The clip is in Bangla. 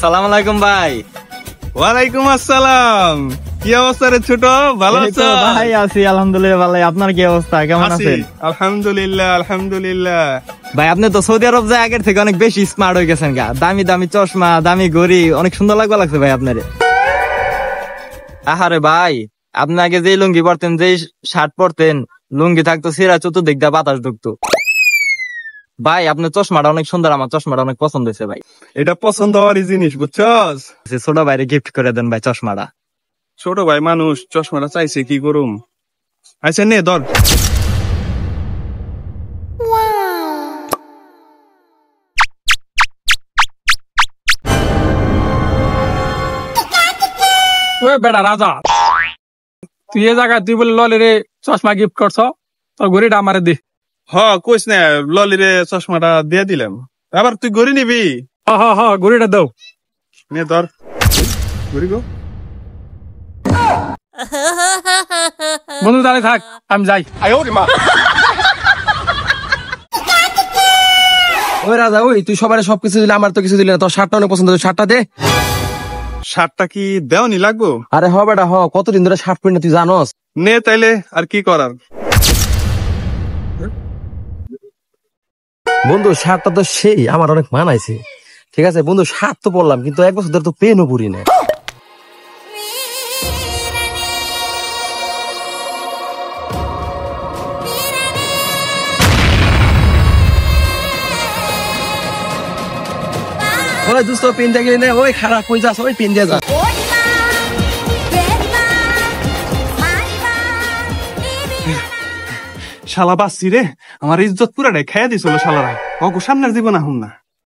সালাম আলাইকুম ভাই। ওয়ালাইকুম আসসালাম। কি অবস্থা রে ছোট, ভালো আছো? ভাই আছি আলহামদুলিল্লাহ ভালো। আপনার কি অবস্থা, কেমন আছেন? আলহামদুলিল্লাহ আলহামদুলিল্লাহ। ভাই আপনি তো সৌদি আরব যায় আগের থেকে অনেক বেশি স্মার্ট হয়ে গেছেন গা। দামি দামি চশমা, দামি ঘড়ি, অনেক সুন্দর লাগছে ভাই আপনারে। আহারে ভাই, আপনি আগে যে লুঙ্গি পরতেন, যে শার্ট পরতেন, লুঙ্গি থাকতো ছিঁড়া, চতুর্দিক দিয়ে বাতাস ঢুকতো। ভাই আপনার চশমাটা অনেক সুন্দর, আমার চশমাটা অনেক পছন্দ হয়েছে ভাই। এটা পছন্দ হওয়ারই জিনিস, বুঝছস? ছোট ভাইরে গিফট করে দেন ভাই চশমাটা। ছোট ভাই মানুষ, চশমাটা চাইছে, কি করুম। আচ্ছা নে ধর। ওই বেটা রাজা, তুই এ জায়গায় তুই বলে ললি রে চশমা গিফট করছ, তোর ঘড়িটা আমারে দি। হ কইস না, ললিরে চশমাটা দিয়ে দিলাম, আবার তুই ঘড়ি নিবি? হ ঘড়িটা দাও। নে ধর ঘড়ি গো। বন্ধু দাঁড়িয়ে থাক, আমি যাই। ওই রাজা, ওই তুই সবার সবকিছু দিলে, আমার তো কিছু দিলে না। তোর শার্টটা অনেক পছন্দ, শার্টটা দে। শার্টটা কি দেওয়ানি লাগবো? আরে হ বেটা হ, কতদিন ধরে শার্ট পরি না তুই জানোস? নে তাইলে, আর কি করার। বন্ধু শার্টটা তো সেই আমার অনেক মানাইছে। ঠিক আছে বন্ধু, শার্ট তো পরলাম, কিন্তু এক বছর ধরে তো পেনও পরি না। ওই দোস্ত পেন দিয়ে গেলি না, ওই খারাপ কই যাস, ওই পেন দিয়ে যা। শালা বাসি রে, আমার ইজ্জত পুরাটাই খাইয়া দিছিল শালারা। অগো সামনের জীবন আহুন না।